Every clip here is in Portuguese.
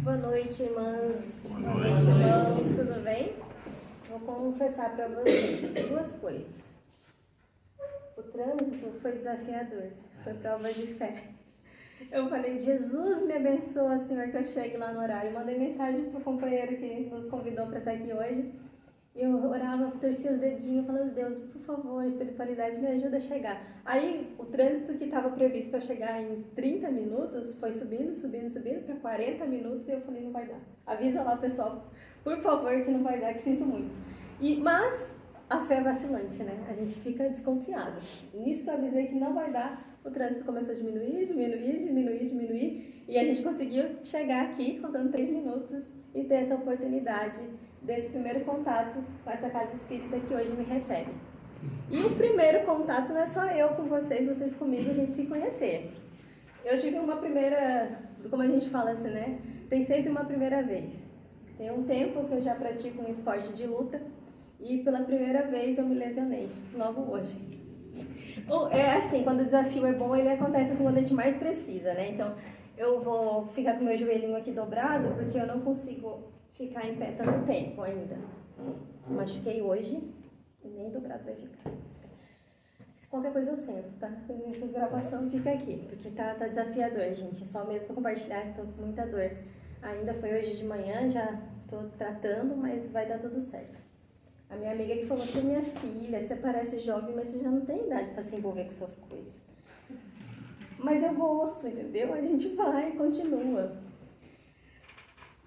Boa noite, irmãs. Boa noite, irmãos. Tudo bem? Vou confessar para vocês duas coisas. O trânsito foi desafiador, foi prova de fé. Eu falei, Jesus me abençoa, Senhor, que eu chegue lá no horário. Mandei mensagem para o companheiro que nos convidou para estar aqui hoje. E eu orava, torcia os dedinhos, falando, Deus, por favor, espiritualidade, me ajuda a chegar. Aí, o trânsito que estava previsto para chegar em 30 minutos, foi subindo para 40 minutos, e eu falei, não vai dar. Avisa lá o pessoal, por favor, que não vai dar, que sinto muito. Mas, a fé é vacilante, né? A gente fica desconfiado. Nisso que eu avisei que não vai dar, o trânsito começou a diminuir, e a gente conseguiu chegar aqui, faltando 3 minutos, e ter essa oportunidade desse primeiro contato com essa casa espírita que hoje me recebe. E o primeiro contato não é só eu com vocês comigo, a gente se conhecer. Eu tive uma primeira, como a gente fala assim, né? Tem sempre uma primeira vez. Tem um tempo que eu já pratico um esporte de luta e pela primeira vez eu me lesionei, logo hoje. É assim, quando o desafio é bom, ele acontece assim quando a gente mais precisa, né? Então, eu vou ficar com meu joelhinho aqui dobrado porque eu não consigo ficar em pé tanto tempo ainda. Machuquei hoje e nem dobrado vai ficar. Se qualquer coisa eu sento, tá? Essa gravação fica aqui, porque tá desafiador, gente. Só mesmo pra compartilhar, tô com muita dor. Ainda foi hoje de manhã, já tô tratando, mas vai dar tudo certo. A minha amiga que falou assim, minha filha, você parece jovem, mas você já não tem idade para se envolver com essas coisas. Mas eu gosto, entendeu? A gente vai e continua.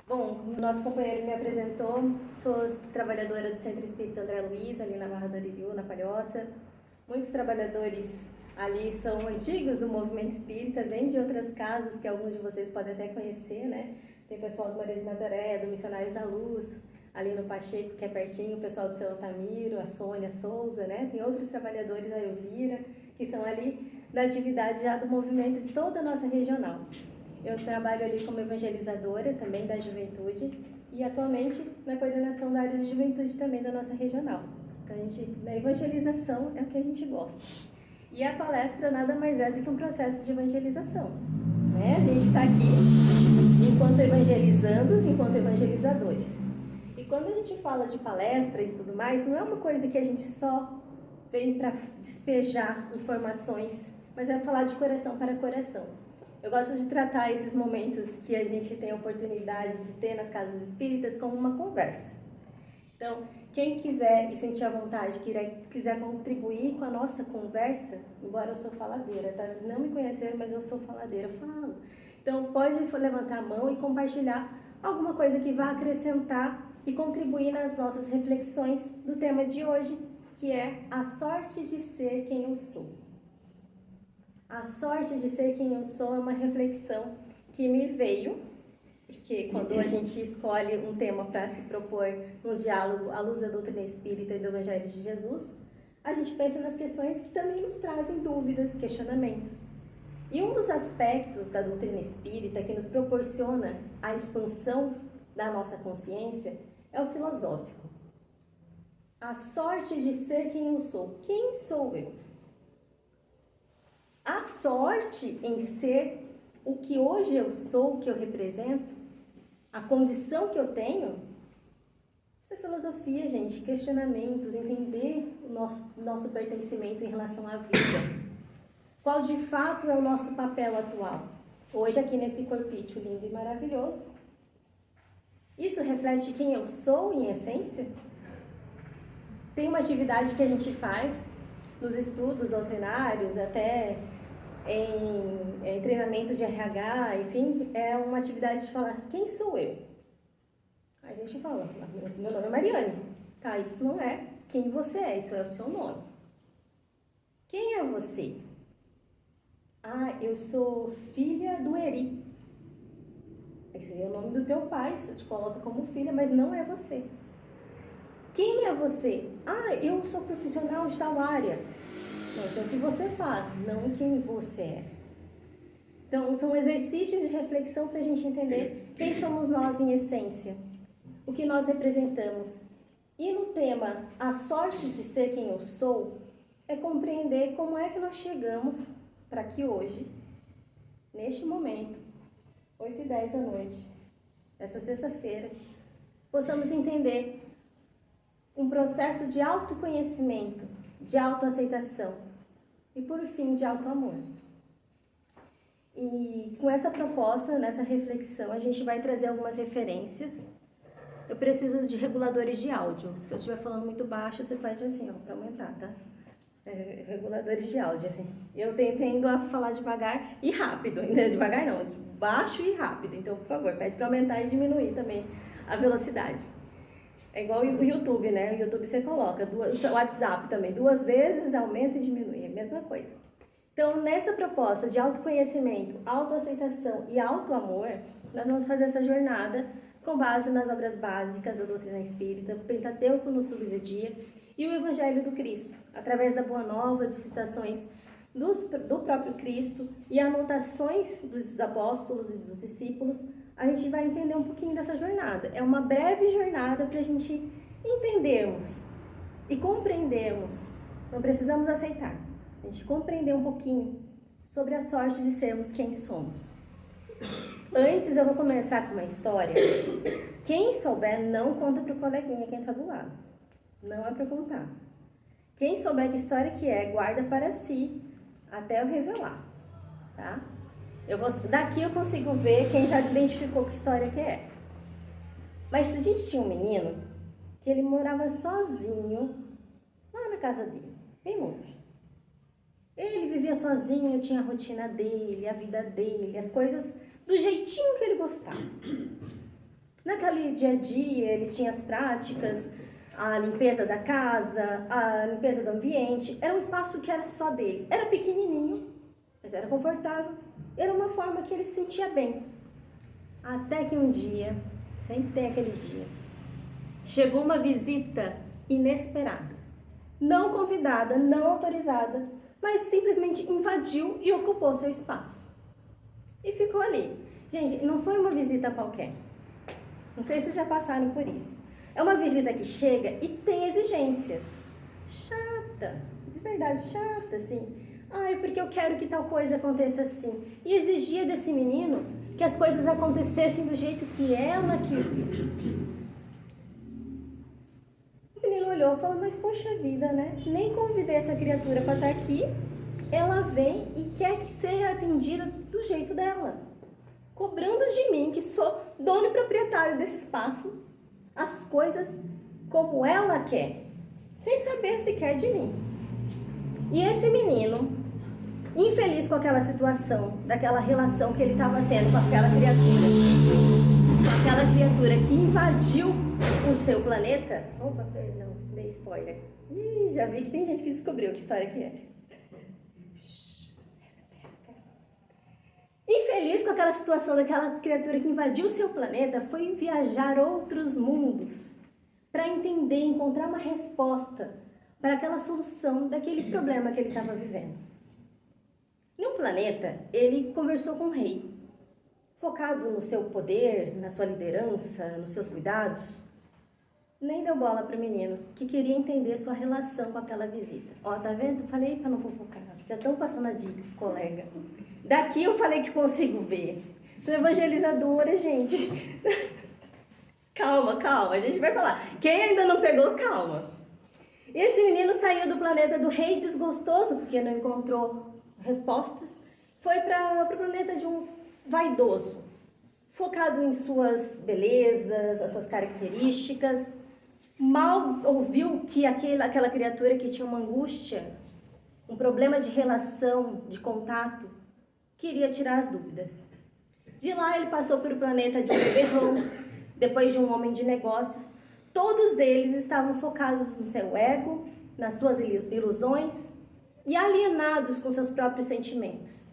Bom, o nosso companheiro me apresentou, sou trabalhadora do Centro Espírita André Luiz, ali na Barra do Aririú, na Palhoça. Muitos trabalhadores ali são antigos do movimento espírita, vêm de outras casas que alguns de vocês podem até conhecer, né? Tem pessoal do Maria de Nazaré, do Missionários da Luz, ali no Pacheco, que é pertinho, o pessoal do seu Altamiro, a Sônia Souza, né? Tem outros trabalhadores, a Elzira, que são ali da atividade já do movimento de toda a nossa regional. Eu trabalho ali como evangelizadora também da juventude e atualmente na coordenação da área de juventude também da nossa regional. Então, na evangelização é o que a gente gosta. E a palestra nada mais é do que um processo de evangelização, né? A gente está aqui enquanto evangelizandos, enquanto evangelizadores. E quando a gente fala de palestras e tudo mais, não é uma coisa que a gente só vem para despejar informações, mas é falar de coração para coração. Eu gosto de tratar esses momentos que a gente tem a oportunidade de ter nas casas espíritas como uma conversa. Então, quem quiser e sentir a vontade, quiser contribuir com a nossa conversa, embora eu sou faladeira, tá? Vocês não me conheceram, mas eu sou faladeira, eu falo. Então, pode levantar a mão e compartilhar alguma coisa que vá acrescentar e contribuir nas nossas reflexões do tema de hoje, que é a sorte de ser quem eu sou. A sorte de ser quem eu sou é uma reflexão que me veio, porque quando a gente escolhe um tema para se propor no diálogo à luz da doutrina espírita e do Evangelho de Jesus, a gente pensa nas questões que também nos trazem dúvidas, questionamentos. E um dos aspectos da doutrina espírita que nos proporciona a expansão da nossa consciência é o filosófico. A sorte de ser quem eu sou. Quem sou eu? A sorte em ser o que hoje eu sou, o que eu represento, a condição que eu tenho, isso é filosofia, gente, questionamentos, entender o nosso pertencimento em relação à vida. Qual de fato é o nosso papel atual? Hoje aqui nesse corpício lindo e maravilhoso. Isso reflete quem eu sou em essência? Tem uma atividade que a gente faz nos estudos doutrinários, até em treinamento de RH, enfim, é uma atividade de falar assim, quem sou eu? Aí a gente fala, meu nome é Mariane. Tá, isso não é quem você é, isso é o seu nome. Quem é você? Ah, eu sou filha do Eri. Esse é o nome do teu pai, você te coloca como filha, mas não é você. Quem é você? Ah, eu sou profissional de tal área. Não, isso é o que você faz, não quem você é. Então, são exercícios de reflexão para a gente entender quem somos nós em essência, o que nós representamos. E no tema, a sorte de ser quem eu sou, é compreender como é que nós chegamos para que hoje, neste momento, 8h10 da noite, essa sexta-feira, possamos entender um processo de autoconhecimento, de autoaceitação e, por fim, de autoamor. E com essa proposta, nessa reflexão, a gente vai trazer algumas referências. Eu preciso de reguladores de áudio. Se eu estiver falando muito baixo, você pede assim, ó, para aumentar, tá? Reguladores de áudio, assim. Eu tendo a falar devagar e rápido, ainda devagar não, baixo e rápido. Então, por favor, pede para aumentar e diminuir também a velocidade. É igual o YouTube, né? O YouTube você coloca, o WhatsApp também, 2 vezes, aumenta e diminui, é a mesma coisa. Então, nessa proposta de autoconhecimento, autoaceitação e autoamor, nós vamos fazer essa jornada com base nas obras básicas da doutrina espírita, o Pentateuco nos subsidia e o Evangelho do Cristo, através da Boa Nova, de citações do próprio Cristo e anotações dos apóstolos e dos discípulos, a gente vai entender um pouquinho dessa jornada. É uma breve jornada para a gente entendermos e compreendermos. Não precisamos aceitar. A gente compreender um pouquinho sobre a sorte de sermos quem somos. Antes eu vou começar com uma história. Quem souber, não conta para o coleguinha quem está do lado. Não é para contar. Quem souber que história que é, guarda para si, até eu revelar, tá? Daqui eu consigo ver quem já identificou que história que é. Mas a gente tinha um menino que ele morava sozinho lá na casa dele, bem longe. Ele vivia sozinho, tinha a rotina dele, a vida dele, as coisas do jeitinho que ele gostava. Naquele dia a dia, ele tinha as práticas, a limpeza da casa, a limpeza do ambiente. Era um espaço que era só dele. Era pequenininho, mas era confortável. Era uma forma que ele se sentia bem. Até que um dia, sempre tem aquele dia, chegou uma visita inesperada. Não convidada, não autorizada, mas simplesmente invadiu e ocupou seu espaço. E ficou ali. Gente, não foi uma visita qualquer. Não sei se vocês já passaram por isso. É uma visita que chega e tem exigências. Chata, de verdade, chata, assim. Ai, porque eu quero que tal coisa aconteça assim. E exigia desse menino que as coisas acontecessem do jeito que ela queria. O menino olhou e falou, mas poxa vida, né? Nem convidei essa criatura para estar aqui. Ela vem e quer que seja atendida do jeito dela. Cobrando de mim, que sou dono e proprietário desse espaço, as coisas como ela quer, sem saber se quer de mim. E esse menino, infeliz com aquela situação, daquela relação que ele estava tendo com aquela criatura que invadiu o seu planeta. Opa, perdão, dei spoiler. Ih, já vi que tem gente que descobriu que história que é. Infeliz com aquela situação daquela criatura que invadiu o seu planeta, foi viajar outros mundos para entender, encontrar uma resposta para aquela solução daquele problema que ele estava vivendo. Num planeta, ele conversou com o rei, focado no seu poder, na sua liderança, nos seus cuidados. Nem deu bola para o menino, que queria entender sua relação com aquela visita. Ó, tá vendo? Falei para não fofocar. Já estão passando a dica, colega. Daqui eu falei que consigo ver. Sou evangelizadora, gente. Calma, a gente vai falar. Quem ainda não pegou, calma. Esse menino saiu do planeta do rei desgostoso, porque não encontrou respostas. Foi para o planeta de um vaidoso, focado em suas belezas, as suas características. Mal ouviu que aquela criatura que tinha uma angústia, um problema de relação, de contato, queria tirar as dúvidas. De lá ele passou pelo planeta de um beberrão, depois de um homem de negócios. Todos eles estavam focados no seu ego, nas suas ilusões e alienados com seus próprios sentimentos.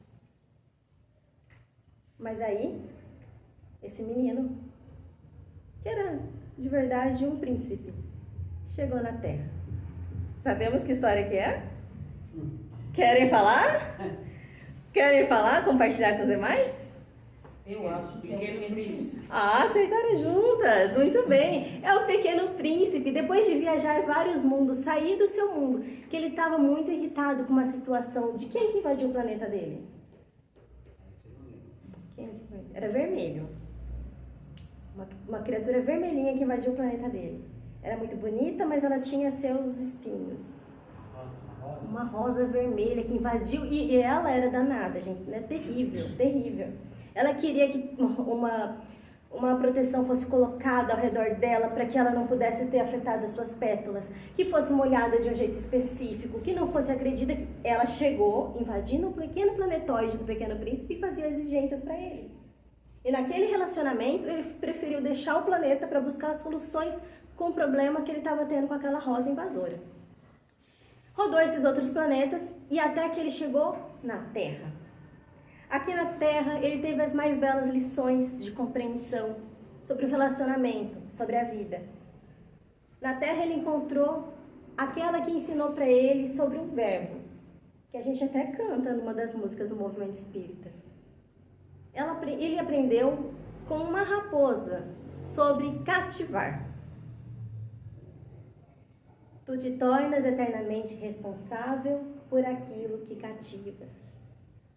Mas aí, esse menino, que era de verdade um príncipe, chegou na Terra. Sabemos que história que é? Querem falar? Querem falar? Compartilhar com os demais? Eu acho que é o Pequeno Príncipe. Ah, acertaram juntas! Muito bem! É o Pequeno Príncipe, depois de viajar vários mundos, sair do seu mundo, que ele estava muito irritado com uma situação de quem que invadiu o planeta dele? Quem que invadiu? era vermelho. Uma criatura vermelhinha que invadiu o planeta dele. Era muito bonita, mas ela tinha seus espinhos. Uma rosa vermelha que invadiu, e ela era danada, gente, né? Terrível, terrível. Ela queria que uma proteção fosse colocada ao redor dela para que ela não pudesse ter afetado as suas pétalas, que fosse molhada de um jeito específico, que não fosse agredida. Ela chegou invadindo o pequeno planetóide do Pequeno Príncipe e fazia exigências para ele. E naquele relacionamento, ele preferiu deixar o planeta para buscar soluções com o problema que ele estava tendo com aquela rosa invasora. Rodou esses outros planetas e até que ele chegou na Terra. Aqui na Terra, ele teve as mais belas lições de compreensão sobre o relacionamento, sobre a vida. Na Terra, ele encontrou aquela que ensinou para ele sobre um verbo, que a gente até canta numa das músicas do Movimento Espírita. Ele aprendeu com uma raposa sobre cativar. Tu te tornas eternamente responsável por aquilo que cativas.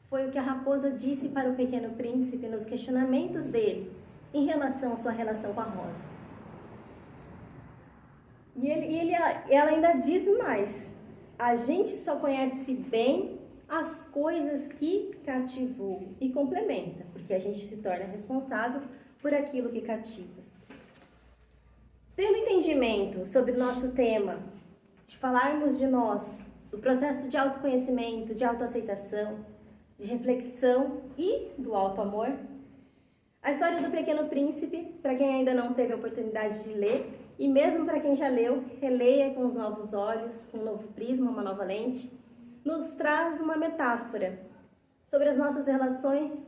Foi o que a raposa disse para o Pequeno Príncipe nos questionamentos dele em relação à sua relação com a rosa. E ela ainda diz mais. A gente só conhece bem as coisas que cativou. E complementa, porque a gente se torna responsável por aquilo que cativas. Tendo entendimento sobre o nosso tema, de falarmos de nós, do processo de autoconhecimento, de autoaceitação, de reflexão e do auto-amor, a história do Pequeno Príncipe, para quem ainda não teve a oportunidade de ler, e mesmo para quem já leu, releia com os novos olhos, com um novo prisma, uma nova lente, nos traz uma metáfora sobre as nossas relações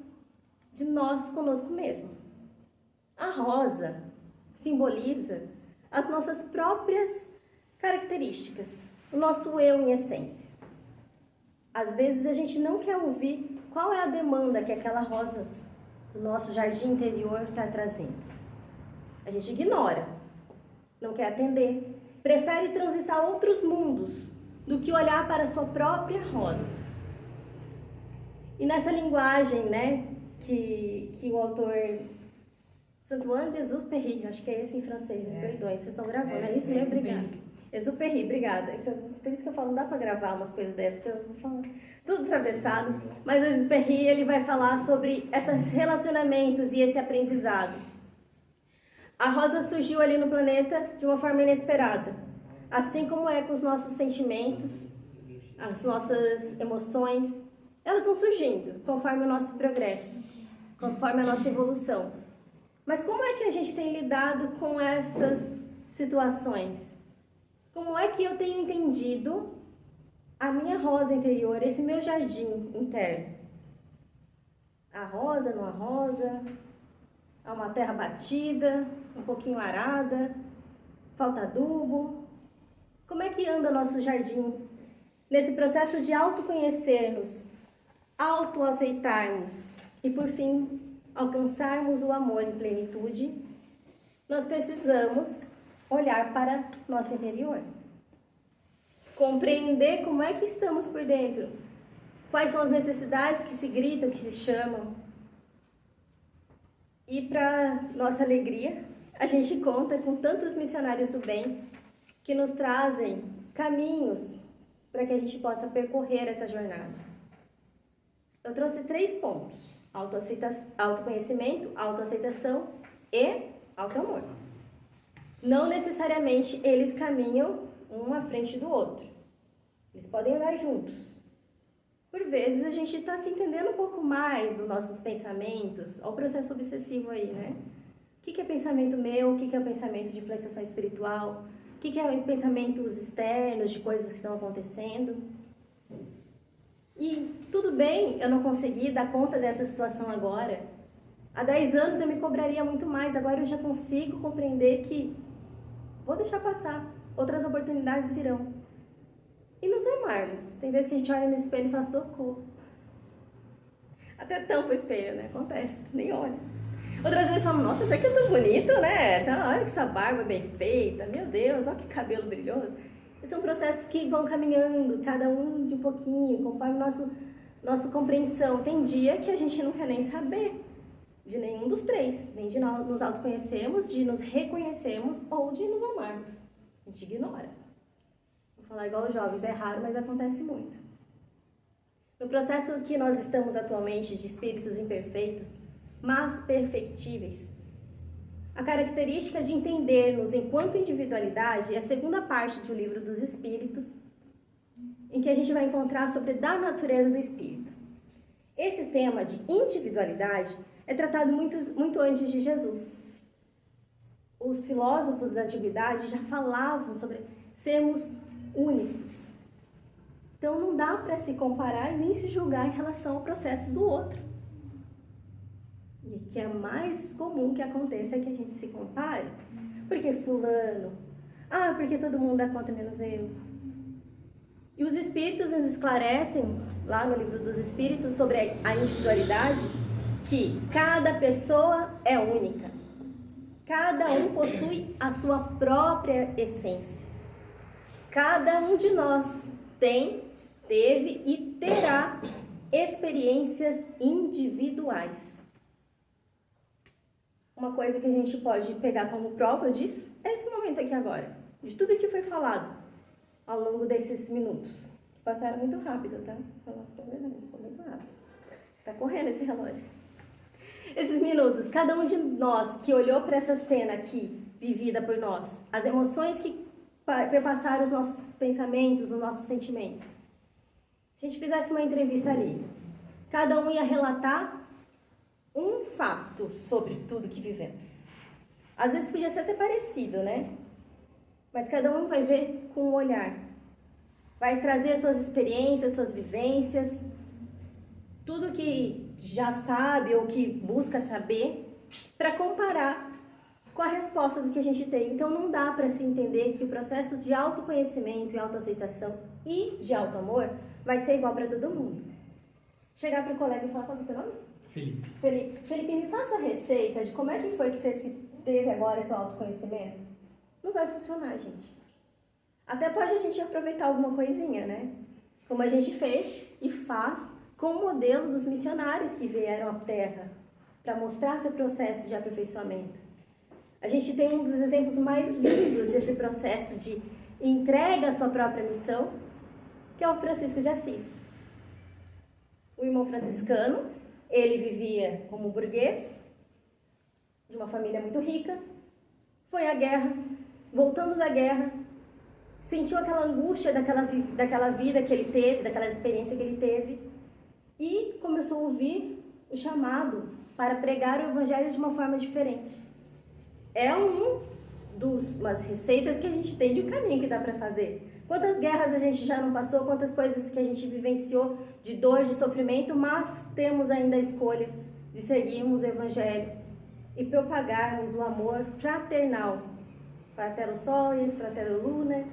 de nós conosco mesmo. A rosa simboliza as nossas próprias características, o nosso eu em essência. Às vezes a gente não quer ouvir qual é a demanda que aquela rosa do nosso jardim interior está trazendo. A gente ignora, não quer atender, prefere transitar outros mundos do que olhar para a sua própria rosa. E nessa linguagem, né, que o autor Saint-Exupéry, acho que é esse em francês, me perdoem, vocês estão gravando, é isso mesmo? Obrigada. Exupéry, obrigada. Por isso que eu falo, não dá para gravar umas coisas dessas, que eu vou falar tudo atravessado. Mas o Exupéry, ele vai falar sobre esses relacionamentos e esse aprendizado. A rosa surgiu ali no planeta de uma forma inesperada. Assim como é com os nossos sentimentos, as nossas emoções, elas vão surgindo conforme o nosso progresso, conforme a nossa evolução. Mas como é que a gente tem lidado com essas situações? Como é que eu tenho entendido a minha rosa interior, esse meu jardim interno? A rosa, não a rosa, há uma terra batida, um pouquinho arada, falta adubo. Como é que anda nosso jardim nesse processo de autoconhecermos, autoaceitarmos e, por fim, alcançarmos o amor em plenitude? Nós precisamos olhar para nosso interior, compreender como é que estamos por dentro, quais são as necessidades que se gritam, que se chamam. E para nossa alegria, a gente conta com tantos missionários do bem que nos trazem caminhos para que a gente possa percorrer essa jornada. Eu trouxe 3 pontos: autoconhecimento, autoaceitação e autoamor. Não necessariamente eles caminham um à frente do outro. Eles podem andar juntos. Por vezes a gente está se entendendo um pouco mais dos nossos pensamentos. Olha o processo obsessivo aí, né? O que é pensamento meu? O que é o pensamento de influenciação espiritual? O que é pensamentos externos de coisas que estão acontecendo? E tudo bem eu não conseguir dar conta dessa situação agora. Há 10 anos eu me cobraria muito mais. Agora eu já consigo compreender que vou deixar passar. Outras oportunidades virão. E nos amarmos. Tem vezes que a gente olha no espelho e fala, socorro. Até tampa o espelho, né? Acontece, nem olha. Outras vezes falam, nossa, até que eu tô bonito, né? Tá, olha que essa barba bem feita. Meu Deus, olha que cabelo brilhoso. E são processos que vão caminhando, cada um de um pouquinho, conforme nossa compreensão. Tem dia que a gente não quer nem saber de nenhum dos três, nem de nos autoconhecermos, de nos reconhecermos ou de nos amarmos. A gente ignora. Vou falar igual os jovens, é raro, mas acontece muito. No processo que nós estamos atualmente de espíritos imperfeitos, mas perfectíveis, a característica de entender-nos enquanto individualidade é a segunda parte do Livro dos Espíritos, em que a gente vai encontrar sobre da natureza do espírito. Esse tema de individualidade é tratado muito antes de Jesus. Os filósofos da antiguidade já falavam sobre sermos únicos. Então não dá para se comparar e nem se julgar em relação ao processo do outro. E o que é mais comum que aconteça é que a gente se compare. Porque fulano? Porque todo mundo dá conta menos eu. E os Espíritos nos esclarecem, lá no Livro dos Espíritos, sobre a individualidade, que cada pessoa é única. Cada um possui a sua própria essência. Cada um de nós tem, teve e terá experiências individuais. Uma coisa que a gente pode pegar como prova disso é esse momento aqui agora, de tudo que foi falado ao longo desses minutos. Passaram muito rápido, tá? Falar pra verdade, ficou muito rápido. Tá correndo esse relógio. Esses minutos, cada um de nós que olhou para essa cena aqui, vivida por nós, as emoções que perpassaram os nossos pensamentos, os nossos sentimentos. Se a gente fizesse uma entrevista ali, cada um ia relatar um fato sobre tudo que vivemos. Às vezes podia ser até parecido, né? Mas cada um vai ver com um olhar. Vai trazer suas experiências, suas vivências, tudo que já sabe ou que busca saber, para comparar com a resposta do que a gente tem. Então não dá para se entender que o processo de autoconhecimento e autoaceitação e de autoamor vai ser igual para todo mundo. Chegar para o colega e falar: qual é o teu nome? Felipe, me passa a receita de como é que foi que você teve agora esse autoconhecimento. Não vai funcionar, gente. Até pode a gente aproveitar alguma coisinha, né? Como a gente fez e faz com o modelo dos missionários que vieram à Terra para mostrar seu processo de aperfeiçoamento. A gente tem um dos exemplos mais lindos desse processo de entrega à sua própria missão, que é o Francisco de Assis. O irmão franciscano, ele vivia como burguês, de uma família muito rica, foi à guerra, voltando da guerra, sentiu aquela angústia daquela vida que ele teve, daquela experiência que ele teve, e começou a ouvir o chamado para pregar o evangelho de uma forma diferente. É umas receitas que a gente tem de um caminho que dá para fazer. Quantas guerras a gente já não passou, quantas coisas que a gente vivenciou de dor, de sofrimento, mas temos ainda a escolha de seguirmos o evangelho e propagarmos o amor fraternal, fraterno solis, fraterno lunae,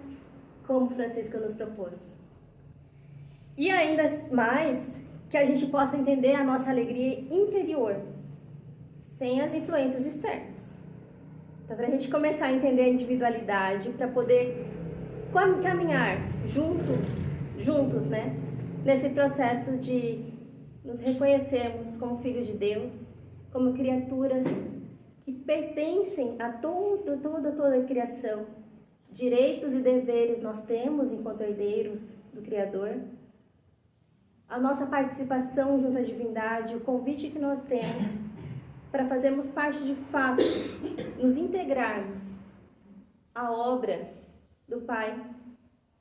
como Francisco nos propôs. E ainda mais que a gente possa entender a nossa alegria interior, sem as influências externas. Então, para a gente começar a entender a individualidade, para poder caminhar juntos, né? Nesse processo de nos reconhecermos como filhos de Deus, como criaturas que pertencem a toda a criação. Direitos e deveres nós temos enquanto herdeiros do Criador. A nossa participação junto à divindade, o convite que nós temos para fazermos parte de fato, nos integrarmos à obra do Pai,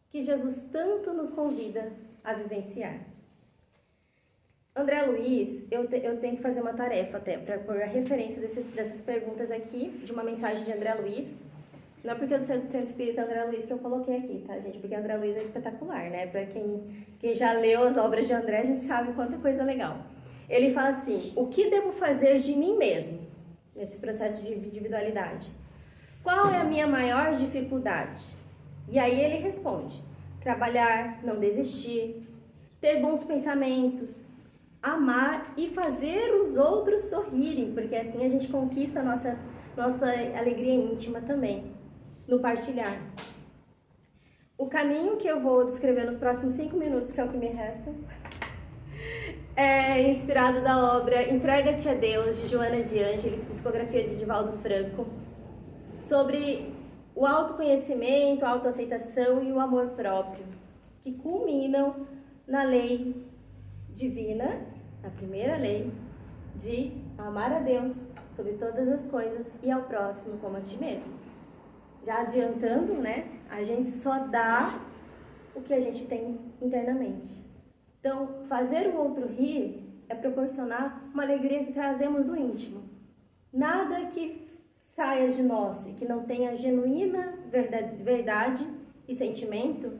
que Jesus tanto nos convida a vivenciar. André Luiz, eu tenho que fazer uma tarefa até, para pôr a referência dessas perguntas aqui, de uma mensagem de André Luiz. Não é porque é do Centro Espírita André Luiz que eu coloquei aqui, tá, gente? Porque André Luiz é espetacular, né? Para quem já leu as obras de André, a gente sabe quanta coisa legal. Ele fala assim: o que devo fazer de mim mesmo, nesse processo de individualidade? Qual é a minha maior dificuldade? E aí ele responde: trabalhar, não desistir, ter bons pensamentos, amar e fazer os outros sorrirem, porque assim a gente conquista a nossa alegria íntima também, no partilhar. O caminho que eu vou descrever nos próximos 5 minutos, que é o que me resta, é inspirado da obra Entrega-te a Deus, de Joana de Ângeles, psicografia de Divaldo Franco, sobre o autoconhecimento, a autoaceitação e o amor próprio, que culminam na lei divina, na primeira lei, de amar a Deus sobre todas as coisas e ao próximo como a ti mesmo. Já adiantando, né, a gente só dá o que a gente tem internamente. Então, fazer o outro rir é proporcionar uma alegria que trazemos do íntimo. Nada que saia de nós e que não tenha genuína verdade e sentimento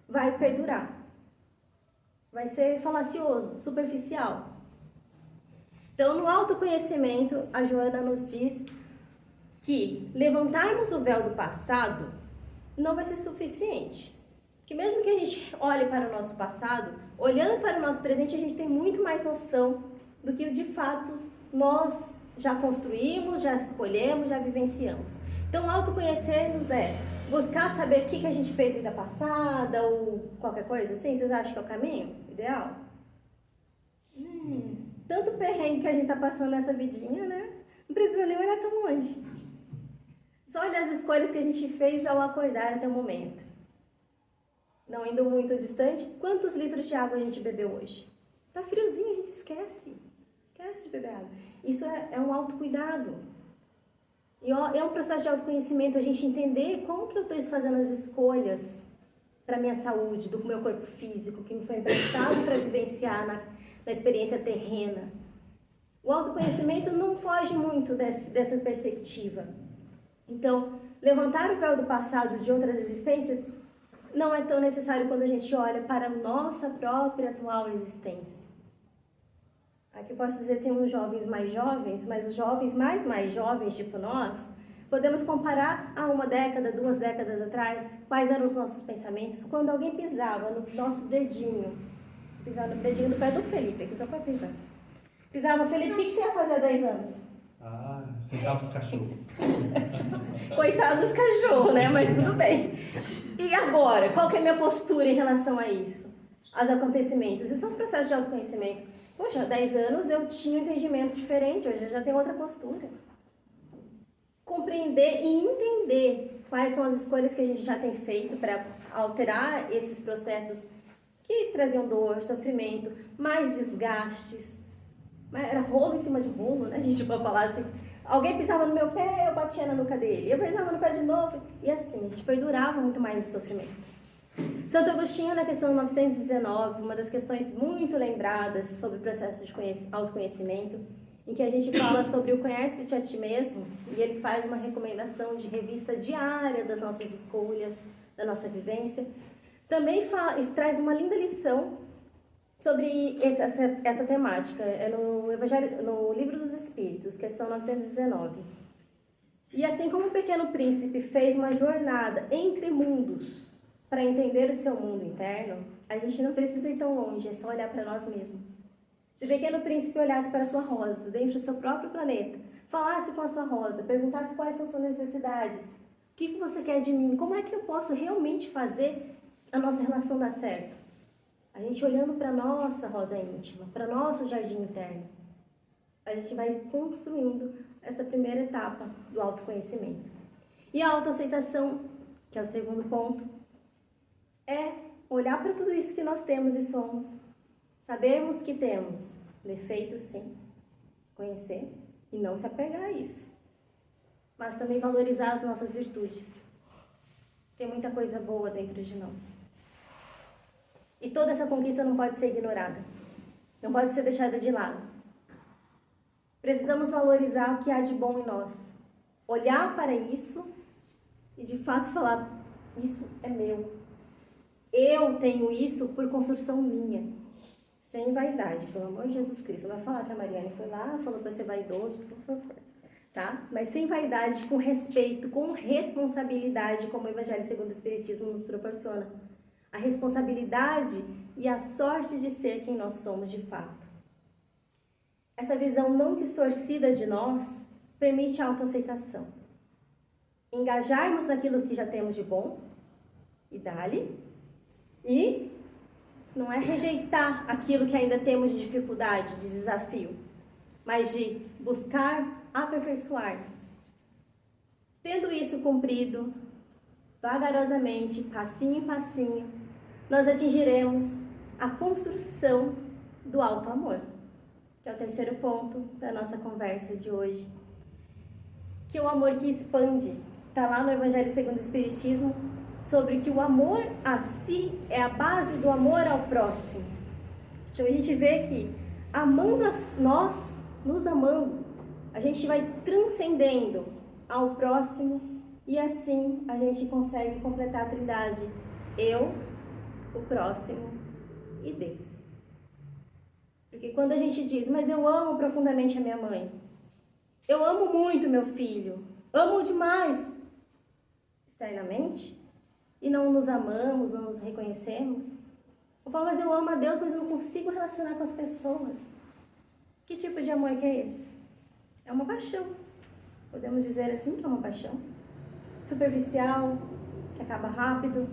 vai perdurar. Vai ser falacioso, superficial. Então, no autoconhecimento, a Joana nos diz que levantarmos o véu do passado não vai ser suficiente. Que mesmo que a gente olhe para o nosso passado, olhando para o nosso presente, a gente tem muito mais noção do que de fato nós já construímos, já escolhemos, já vivenciamos. Então, autoconhecer-nos é buscar saber o que a gente fez na vida passada ou qualquer coisa assim. Vocês acham que é o caminho ideal? Tanto perrengue que a gente está passando nessa vidinha, né? Não precisa nem olhar tão longe. Só olha as escolhas que a gente fez ao acordar até o momento. Não indo muito distante, quantos litros de água a gente bebeu hoje? Tá friozinho, a gente esquece. Esquece de beber água. Isso é um autocuidado. E é um processo de autoconhecimento, a gente entender como que eu estou fazendo as escolhas para minha saúde, do meu corpo físico, que me foi emprestado para vivenciar na experiência terrena. O autoconhecimento não foge muito dessa perspectiva. Então, levantar o véu do passado de outras existências não é tão necessário quando a gente olha para a nossa própria atual existência. Aqui eu posso dizer que tem uns jovens, mas os jovens mais jovens, tipo nós, podemos comparar a uma década, 2 décadas atrás, quais eram os nossos pensamentos quando alguém pisava no nosso dedinho, pisava no dedinho do pé do Felipe, aqui só para pisar. Pisava, Felipe, o que você ia fazer há 10 anos? Você dava os cachorros. Coitado dos cachorros, né? Mas tudo bem. E agora? Qual que é a minha postura em relação a isso? Aos acontecimentos? Isso é um processo de autoconhecimento. Poxa, há 10 anos eu tinha um entendimento diferente, hoje eu já tenho outra postura. Compreender e entender quais são as escolhas que a gente já tem feito para alterar esses processos que traziam dor, sofrimento, mais desgastes. Era rolo em cima de rolo, né? A gente pode falar assim. Alguém pisava no meu pé, eu batia na nuca dele. Eu pisava no pé de novo. E assim, a gente perdurava muito mais o sofrimento. Santo Agostinho, na questão 919, uma das questões muito lembradas sobre o processo de autoconhecimento, em que a gente fala sobre o conhece-te a ti mesmo, e ele faz uma recomendação de revista diária das nossas escolhas, da nossa vivência. Também traz uma linda lição sobre essa temática, é no Livro dos Espíritos, questão 919. E assim como o Pequeno Príncipe fez uma jornada entre mundos para entender o seu mundo interno, a gente não precisa ir tão longe, é só olhar para nós mesmos. Se o Pequeno Príncipe olhasse para a sua rosa, dentro do seu próprio planeta, falasse com a sua rosa, perguntasse quais são suas necessidades, o que você quer de mim, como é que eu posso realmente fazer a nossa relação dar certo? A gente olhando para a nossa rosa íntima, para o nosso jardim interno, a gente vai construindo essa primeira etapa do autoconhecimento. E a autoaceitação, que é o segundo ponto, é olhar para tudo isso que nós temos e somos, sabermos que temos defeitos sim, conhecer e não se apegar a isso, mas também valorizar as nossas virtudes. Tem muita coisa boa dentro de nós. E toda essa conquista não pode ser ignorada, não pode ser deixada de lado. Precisamos valorizar o que há de bom em nós, olhar para isso e de fato falar, isso é meu. Eu tenho isso por construção minha, sem vaidade, pelo amor de Jesus Cristo. Não vai falar que a Mariane foi lá, falou para ser vaidoso, por favor. Tá? Mas sem vaidade, com respeito, com responsabilidade, como o Evangelho segundo o Espiritismo nos proporciona. A responsabilidade e a sorte de ser quem nós somos de fato. Essa visão não distorcida de nós permite a autoaceitação. Engajarmos naquilo que já temos de bom, e dali, e não é rejeitar aquilo que ainda temos de dificuldade, de desafio, mas de buscar aperfeiçoar-nos. Tendo isso cumprido, vagarosamente, passinho em passinho, nós atingiremos a construção do alto amor, que é o terceiro ponto da nossa conversa de hoje. Que é o amor que expande. Está lá no Evangelho segundo o Espiritismo, sobre que o amor a si é a base do amor ao próximo. Então a gente vê que amando nós, nos amando, a gente vai transcendendo ao próximo e assim a gente consegue completar a trindade. Eu, o próximo e Deus. Porque quando a gente diz, mas eu amo profundamente a minha mãe, eu amo muito meu filho, amo demais externamente, e não nos amamos, não nos reconhecemos. Eu falo, mas eu amo a Deus, mas eu não consigo relacionar com as pessoas. Que tipo de amor que é esse? É uma paixão. Podemos dizer assim que é uma paixão. Superficial, que acaba rápido.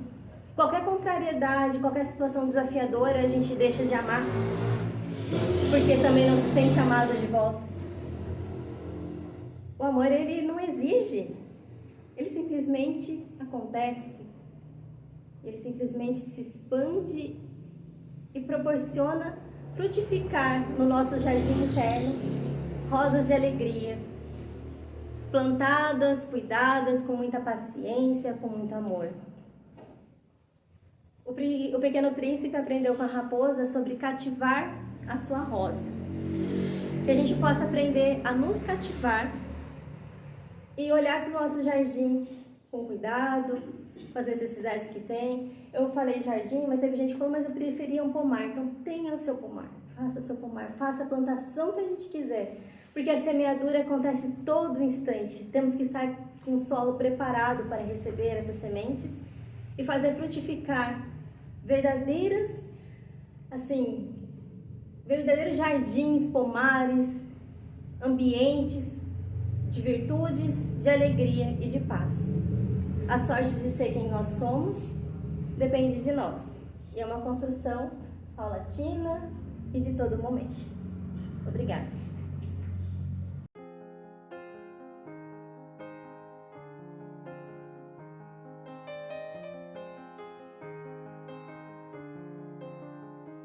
Qualquer contrariedade, qualquer situação desafiadora, a gente deixa de amar, porque também não se sente amado de volta. O amor, ele não exige. Ele simplesmente acontece. Ele simplesmente se expande e proporciona frutificar no nosso jardim interno rosas de alegria, plantadas, cuidadas com muita paciência, com muito amor. O Pequeno Príncipe aprendeu com a raposa sobre cativar a sua rosa. Que a gente possa aprender a nos cativar e olhar para o nosso jardim com cuidado, com as necessidades que tem. Eu falei jardim, mas teve gente que falou, mas eu preferia um pomar. Então tenha o seu pomar, faça o seu pomar, faça a plantação que a gente quiser. Porque a semeadura acontece todo instante. Temos que estar com o solo preparado para receber essas sementes e fazer frutificar verdadeiros jardins, pomares, ambientes de virtudes, de alegria e de paz. A sorte de ser quem nós somos depende de nós. E é uma construção paulatina e de todo momento. Obrigada.